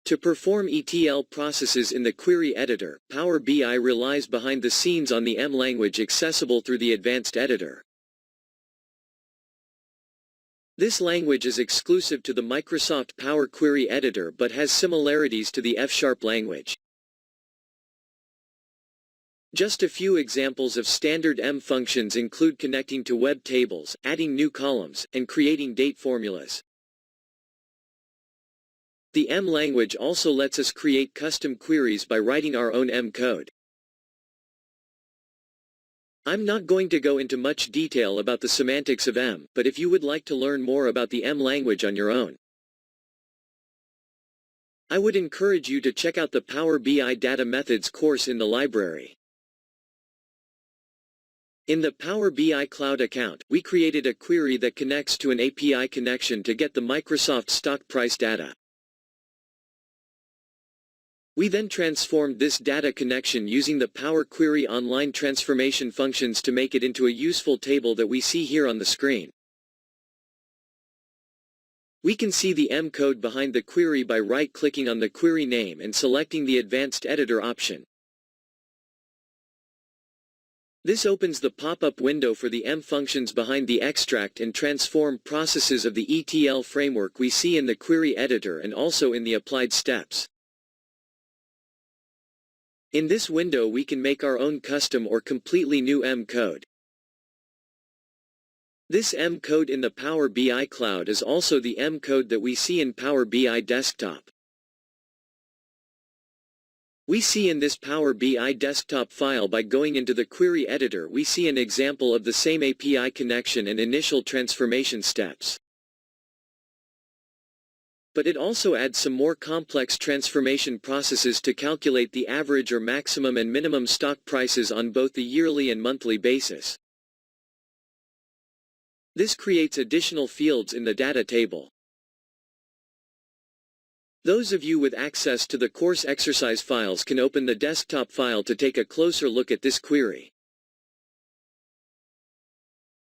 To perform ETL processes in the query editor, Power BI relies behind the scenes on the M language accessible through the advanced editor. This language is exclusive to the Microsoft Power Query Editor but has similarities to the F# language. Just a few examples of standard M functions include connecting to web tables, adding new columns, and creating date formulas. The M language also lets us create custom queries by writing our own M code. I'm not going to go into much detail about the semantics of M, but if you would like to learn more about the M language on your own, I would encourage you to check out the Power BI Data Methods course in the library. In the Power BI Cloud account, we created a query that connects to an API connection to get the Microsoft stock price data. We then transformed this data connection using the Power Query Online transformation functions to make it into a useful table that we see here on the screen. We can see the M code behind the query by right-clicking on the query name and selecting the Advanced Editor option. This opens the pop-up window for the M functions behind the extract and transform processes of the ETL framework we see in the query editor and also in the applied steps. In this window we can make our own custom or completely new M code. This M code in the Power BI Cloud is also the M code that we see in Power BI Desktop. We see in this Power BI Desktop file by going into the query editor we see an example of the same API connection and initial transformation steps. But it also adds some more complex transformation processes to calculate the average or maximum and minimum stock prices on both the yearly and monthly basis. This creates additional fields in the data table. Those of you with access to the course exercise files can open the desktop file to take a closer look at this query.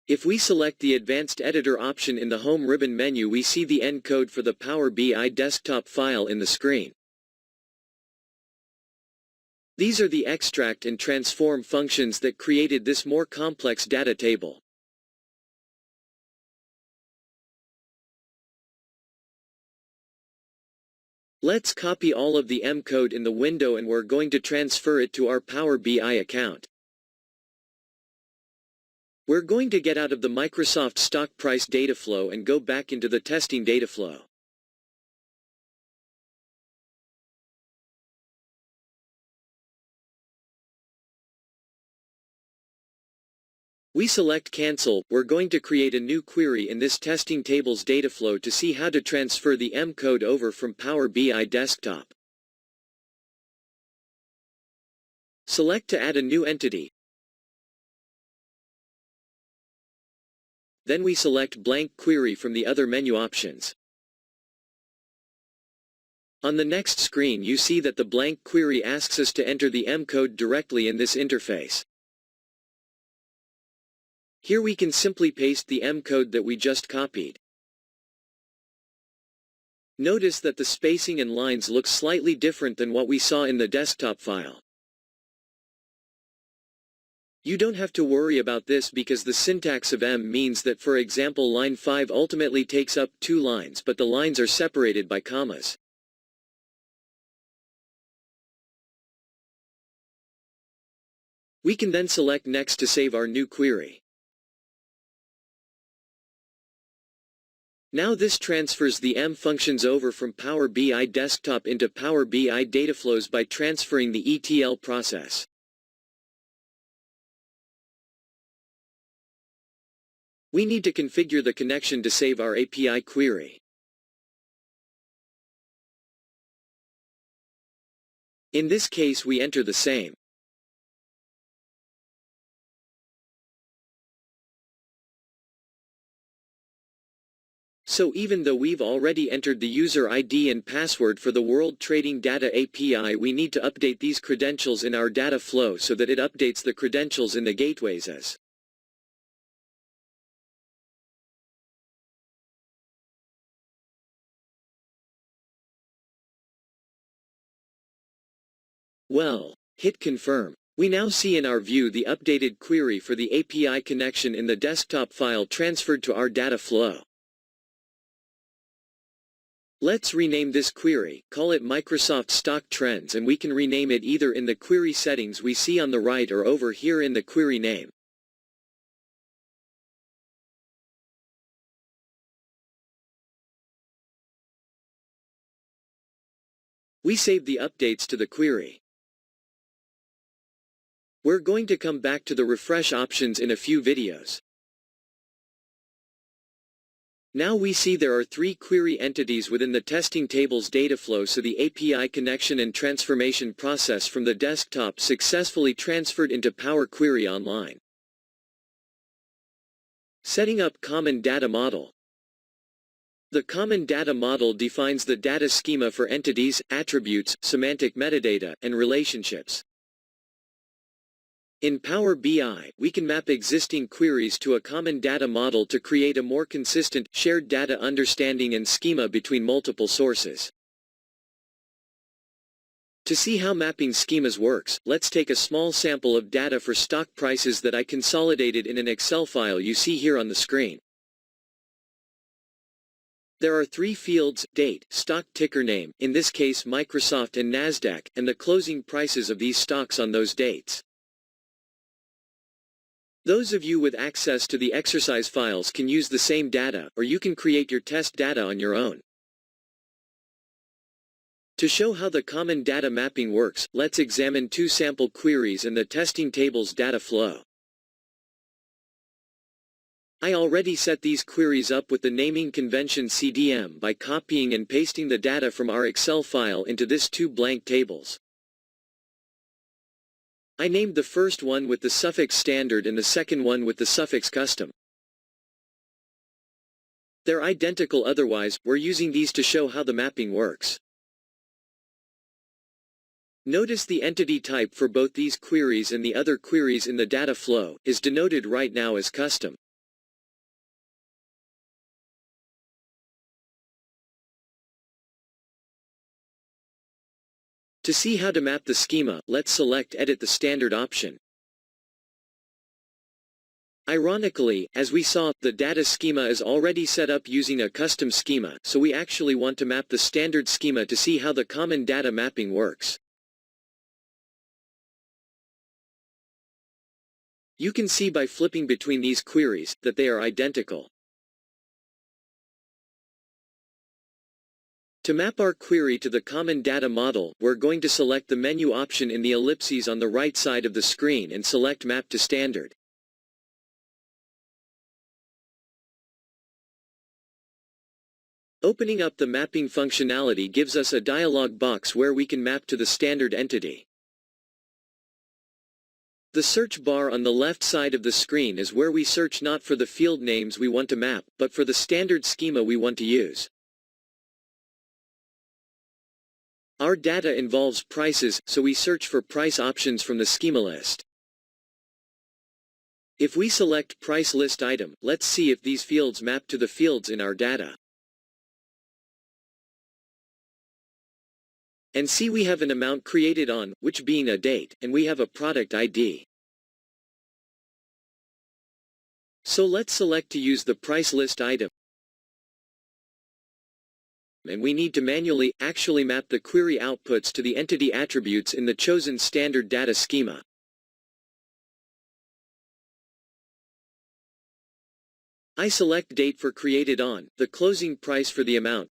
If we select the Advanced Editor option in the Home ribbon menu, we see the N code for the Power BI Desktop file in the screen. These are the extract and transform functions that created this more complex data table. Let's copy all of the M code in the window and we're going to transfer it to our Power BI account. We're going to get out of the Microsoft Stock Price Dataflow and go back into the Testing Dataflow. We select Cancel. We're going to create a new query in this Testing Tables Dataflow to see how to transfer the M code over from Power BI Desktop. Select to add a new entity. Then we select Blank Query from the other menu options. On the next screen you see that the blank query asks us to enter the M code directly in this interface. Here we can simply paste the M code that we just copied. Notice that the spacing and lines look slightly different than what we saw in the desktop file. You don't have to worry about this because the syntax of M means that, for example, line 5 ultimately takes up 2 lines, but the lines are separated by commas. We can then select Next to save our new query. Now this transfers the M functions over from Power BI Desktop into Power BI Dataflows by transferring the ETL process. We need to configure the connection to save our API query. In this case we enter the same. So even though we've already entered the user ID and password for the World Trading Data API, we need to update these credentials in our data flow so that it updates the credentials in the gateways as Well, hit confirm. We now see in our view the updated query for the API connection in the desktop file transferred to our data flow. Let's rename this query, call it Microsoft Stock Trends, and we can rename it either in the query settings we see on the right or over here in the query name. We save the updates to the query. We're going to come back to the refresh options in a few videos. Now we see there are 3 query entities within the testing table's data flow, so the API connection and transformation process from the desktop successfully transferred into Power Query Online. Setting up Common Data Model. The Common Data Model defines the data schema for entities, attributes, semantic metadata, and relationships. In Power BI, we can map existing queries to a common data model to create a more consistent, shared data understanding and schema between multiple sources. To see how mapping schemas works, let's take a small sample of data for stock prices that I consolidated in an Excel file you see here on the screen. There are 3 fields: date, stock ticker name, in this case Microsoft and Nasdaq, and the closing prices of these stocks on those dates. Those of you with access to the exercise files can use the same data, or you can create your test data on your own. To show how the common data mapping works, let's examine 2 sample queries in the testing table's data flow. I already set these queries up with the naming convention CDM by copying and pasting the data from our Excel file into this 2 blank tables. I named the first one with the suffix standard and the second one with the suffix custom. They're identical, otherwise, we're using these to show how the mapping works. Notice the entity type for both these queries and the other queries in the data flow is denoted right now as custom. To see how to map the schema, let's select Edit the Standard option. Ironically, as we saw, the data schema is already set up using a custom schema, so we actually want to map the standard schema to see how the common data mapping works. You can see by flipping between these queries that they are identical. To map our query to the common data model, we're going to select the menu option in the ellipses on the right side of the screen and select Map to Standard. Opening up the mapping functionality gives us a dialog box where we can map to the standard entity. The search bar on the left side of the screen is where we search not for the field names we want to map, but for the standard schema we want to use. Our data involves prices, so we search for price options from the schema list. If we select Price List Item, let's see if these fields map to the fields in our data. And see, we have an amount created on, which being a date, and we have a product ID. So let's select to use the Price List Item. And we need to manually actually map the query outputs to the entity attributes in the chosen standard data schema. I select date for created on, the closing price for the amount.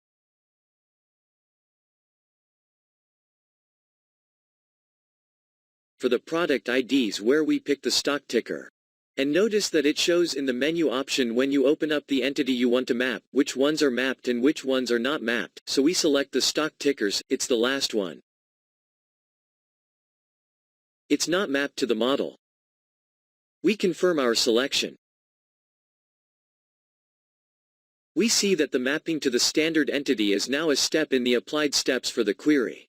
For the product IDs where we pick the stock ticker. And notice that it shows in the menu option when you open up the entity you want to map, which ones are mapped and which ones are not mapped, so we select the stock tickers, it's the last one. It's not mapped to the model. We confirm our selection. We see that the mapping to the standard entity is now a step in the applied steps for the query.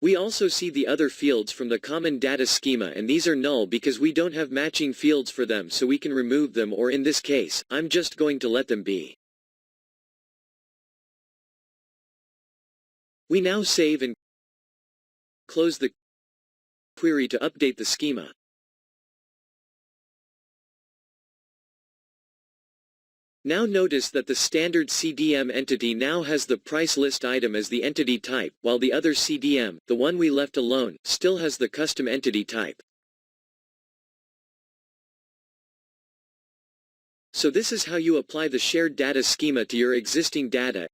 We also see the other fields from the common data schema, and these are null because we don't have matching fields for them, so we can remove them, or in this case, I'm just going to let them be. We now save and close the query to update the schema. Now notice that the standard CDM entity now has the price list item as the entity type, while the other CDM, the one we left alone, still has the custom entity type. So this is how you apply the shared data schema to your existing data,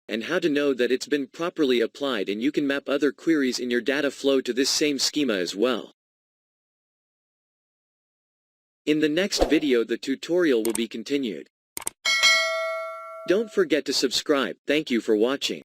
and how to know that it's been properly applied, and you can map other queries in your data flow to this same schema as well. In the next video the tutorial will be continued. Don't forget to subscribe. Thank you for watching.